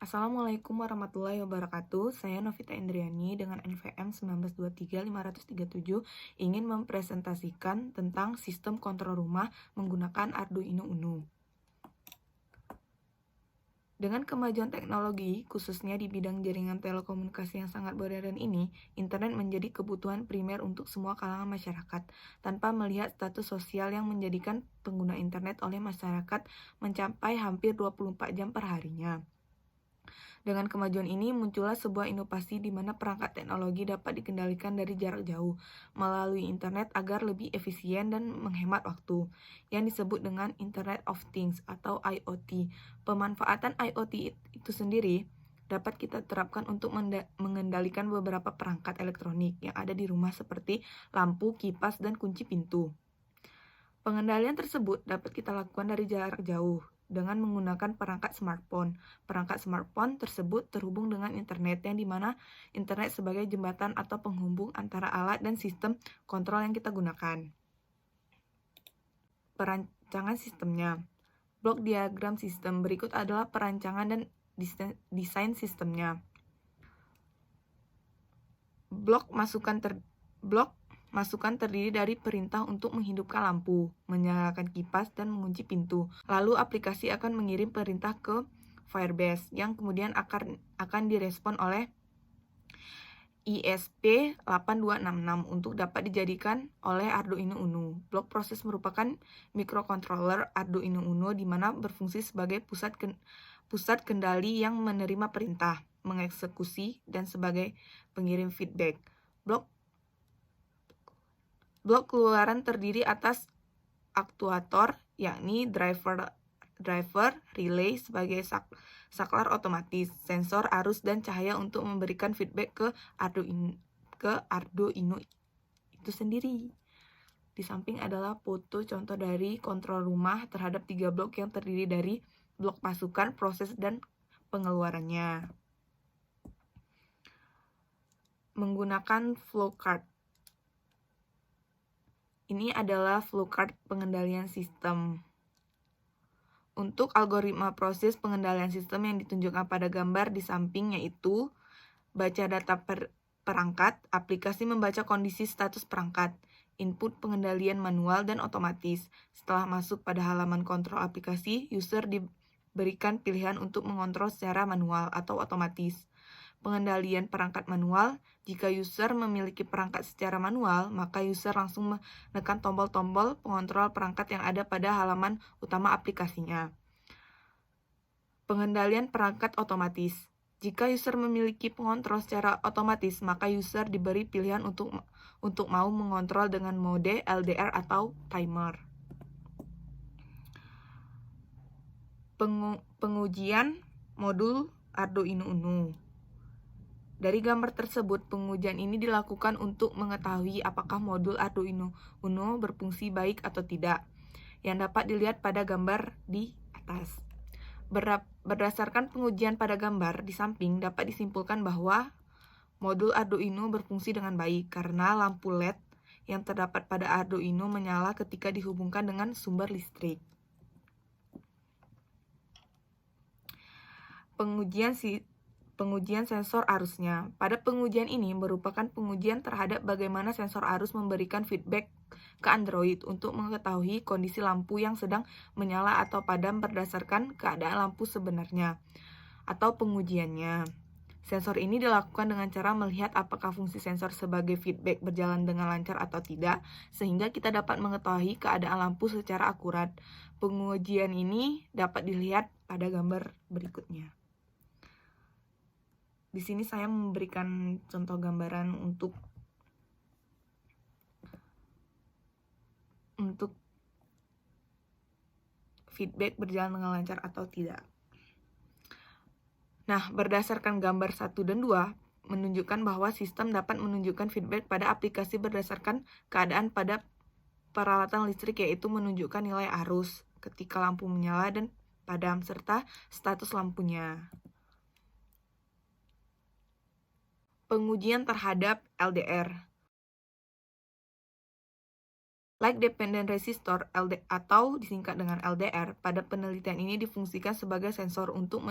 Assalamualaikum warahmatullahi wabarakatuh. Saya Novita Indriani dengan NVM 1923537 ingin mempresentasikan tentang sistem kontrol rumah menggunakan Arduino Uno. Dengan kemajuan teknologi, khususnya di bidang jaringan telekomunikasi yang sangat modern ini, internet menjadi kebutuhan primer untuk semua kalangan masyarakat, tanpa melihat status sosial yang menjadikan pengguna internet oleh masyarakat mencapai hampir 24 jam per harinya. Dengan kemajuan ini, muncullah sebuah inovasi di mana perangkat teknologi dapat dikendalikan dari jarak jauh melalui internet agar lebih efisien dan menghemat waktu, yang disebut dengan Internet of Things atau IoT. Pemanfaatan IoT itu sendiri dapat kita terapkan untuk mengendalikan beberapa perangkat elektronik yang ada di rumah seperti lampu, kipas, dan kunci pintu. Pengendalian tersebut dapat kita lakukan dari jarak jauh dengan menggunakan perangkat smartphone. Perangkat smartphone tersebut terhubung dengan internet yang dimana internet sebagai jembatan atau penghubung antara alat dan sistem kontrol yang kita gunakan. Perancangan sistemnya. Blok diagram sistem berikut adalah perancangan dan desain sistemnya. Blok masukan terdiri dari perintah untuk menghidupkan lampu, menyalakan kipas, dan mengunci pintu. Lalu aplikasi akan mengirim perintah ke Firebase yang kemudian akan direspon oleh ISP8266 untuk dapat dijadikan oleh Arduino Uno. Blok proses merupakan microcontroller Arduino Uno di mana berfungsi sebagai pusat kendali yang menerima perintah, mengeksekusi, dan sebagai pengirim feedback. Blok keluaran terdiri atas aktuator, yakni driver, relay sebagai saklar otomatis, sensor arus dan cahaya untuk memberikan feedback ke Arduino itu sendiri. Di samping adalah foto contoh dari kontrol rumah terhadap 3 blok yang terdiri dari blok masukan, proses, dan pengeluarannya. Menggunakan flowchart. Ini adalah flowchart pengendalian sistem. Untuk algoritma proses pengendalian sistem yang ditunjukkan pada gambar di samping yaitu baca data perangkat, aplikasi membaca kondisi status perangkat, input pengendalian manual dan otomatis. Setelah masuk pada halaman kontrol aplikasi, user diberikan pilihan untuk mengontrol secara manual atau otomatis. Pengendalian perangkat manual, jika user memiliki perangkat secara manual, maka user langsung menekan tombol-tombol pengontrol perangkat yang ada pada halaman utama aplikasinya. Pengendalian perangkat otomatis. Jika user memiliki pengontrol secara otomatis, maka user diberi pilihan untuk mau mengontrol dengan mode LDR atau timer. Pengujian modul Arduino Uno. Dari gambar tersebut, pengujian ini dilakukan untuk mengetahui apakah modul Arduino Uno berfungsi baik atau tidak, yang dapat dilihat pada gambar di atas. Berdasarkan pengujian pada gambar di samping, dapat disimpulkan bahwa modul Arduino berfungsi dengan baik karena lampu LED yang terdapat pada Arduino menyala ketika dihubungkan dengan sumber listrik. Pengujian sensor arusnya. Pada pengujian ini merupakan pengujian terhadap bagaimana sensor arus memberikan feedback ke Android untuk mengetahui kondisi lampu yang sedang menyala atau padam berdasarkan keadaan lampu sebenarnya atau pengujiannya. Sensor ini dilakukan dengan cara melihat apakah fungsi sensor sebagai feedback berjalan dengan lancar atau tidak, sehingga kita dapat mengetahui keadaan lampu secara akurat. Pengujian ini dapat dilihat pada gambar berikutnya. Di sini saya memberikan contoh gambaran untuk feedback berjalan dengan lancar atau tidak. Nah, berdasarkan gambar 1 dan 2 menunjukkan bahwa sistem dapat menunjukkan feedback pada aplikasi berdasarkan keadaan pada peralatan listrik, yaitu menunjukkan nilai arus ketika lampu menyala dan padam serta status lampunya. Pengujian terhadap LDR. Light Dependent Resistor atau disingkat dengan LDR, pada penelitian ini difungsikan sebagai sensor untuk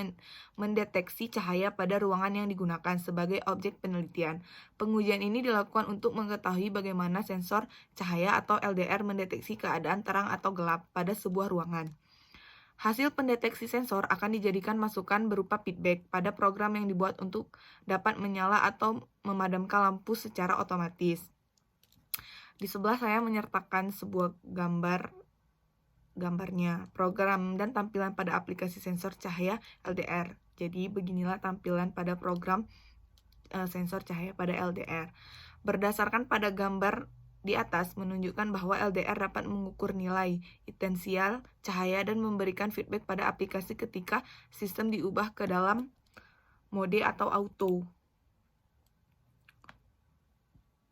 mendeteksi cahaya pada ruangan yang digunakan sebagai objek penelitian. Pengujian ini dilakukan untuk mengetahui bagaimana sensor cahaya atau LDR mendeteksi keadaan terang atau gelap pada sebuah ruangan. Hasil pendeteksi sensor akan dijadikan masukan berupa feedback pada program yang dibuat untuk dapat menyala atau memadamkan lampu secara otomatis. Di sebelah saya menyertakan sebuah gambarnya, program dan tampilan pada aplikasi sensor cahaya LDR. Jadi beginilah tampilan pada program sensor cahaya pada LDR. Berdasarkan pada gambar di atas menunjukkan bahwa LDR dapat mengukur nilai intensial cahaya dan memberikan feedback pada aplikasi ketika sistem diubah ke dalam mode atau auto.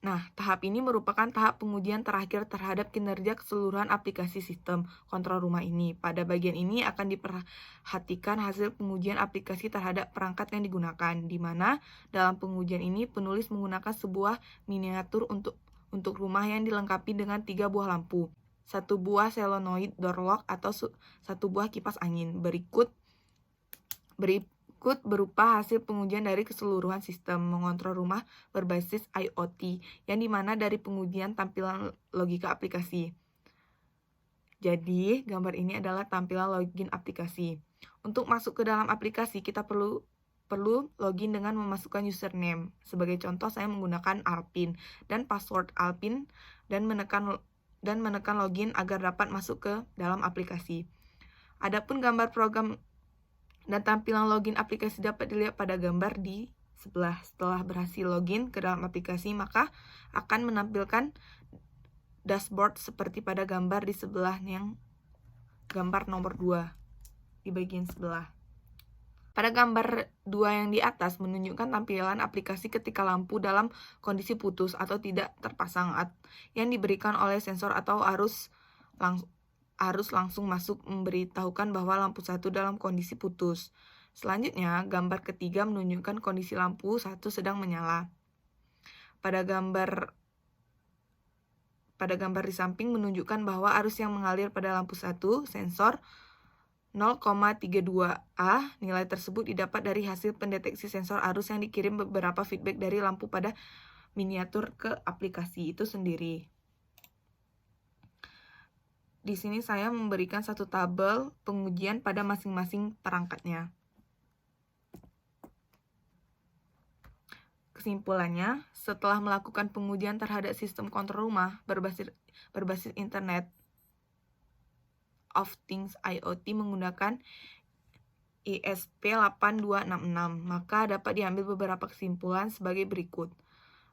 Nah, tahap ini merupakan tahap pengujian terakhir terhadap kinerja keseluruhan aplikasi sistem kontrol rumah ini. Pada bagian ini akan diperhatikan hasil pengujian aplikasi terhadap perangkat yang digunakan, di mana dalam pengujian ini penulis menggunakan sebuah miniatur untuk rumah yang dilengkapi dengan 3 buah lampu, 1 buah solenoid door lock atau 1 buah kipas angin. Berikut berupa hasil pengujian dari keseluruhan sistem mengontrol rumah berbasis IoT, yang dimana dari pengujian tampilan logika aplikasi. Jadi, gambar ini adalah tampilan login aplikasi. Untuk masuk ke dalam aplikasi, kita perlu login dengan memasukkan username. Sebagai contoh, saya menggunakan Alpin dan password Alpin dan menekan login agar dapat masuk ke dalam aplikasi. Adapun gambar program dan tampilan login aplikasi dapat dilihat pada gambar di sebelah. Setelah berhasil login ke dalam aplikasi, maka akan menampilkan dashboard seperti pada gambar di sebelah yang gambar nomor 2 di bagian sebelah. Pada gambar 2 yang di atas menunjukkan tampilan aplikasi ketika lampu dalam kondisi putus atau tidak terpasang yang diberikan oleh sensor atau arus langsung masuk memberitahukan bahwa lampu 1 dalam kondisi putus. Selanjutnya, gambar ketiga menunjukkan kondisi lampu 1 sedang menyala. Pada gambar di samping menunjukkan bahwa arus yang mengalir pada lampu 1 sensor 0,32A. Nilai tersebut didapat dari hasil pendeteksi sensor arus yang dikirim beberapa feedback dari lampu pada miniatur ke aplikasi itu sendiri. Di sini saya memberikan satu tabel pengujian pada masing-masing perangkatnya. Kesimpulannya, setelah melakukan pengujian terhadap sistem kontrol rumah berbasis Internet of Things IoT menggunakan ESP8266, maka dapat diambil beberapa kesimpulan sebagai berikut.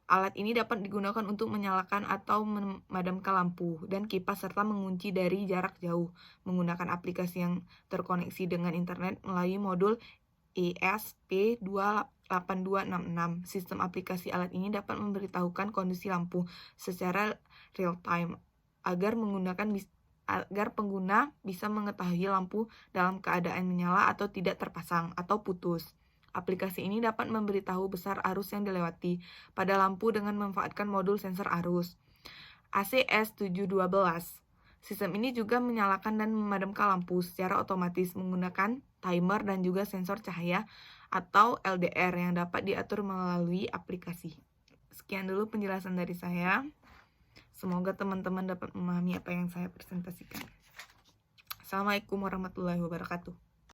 Alat ini dapat digunakan untuk menyalakan atau memadamkan lampu dan kipas serta mengunci dari jarak jauh menggunakan aplikasi yang terkoneksi dengan internet melalui modul ESP8266. Sistem aplikasi alat ini dapat memberitahukan kondisi lampu secara real time agar pengguna bisa mengetahui lampu dalam keadaan menyala atau tidak terpasang atau putus. Aplikasi ini dapat memberitahu besar arus yang dilewati pada lampu dengan memanfaatkan modul sensor arus ACS712. Sistem ini juga menyalakan dan memadamkan lampu secara otomatis menggunakan timer dan juga sensor cahaya atau LDR yang dapat diatur melalui aplikasi. Sekian dulu penjelasan dari saya. Semoga teman-teman dapat memahami apa yang saya presentasikan. Assalamualaikum warahmatullahi wabarakatuh.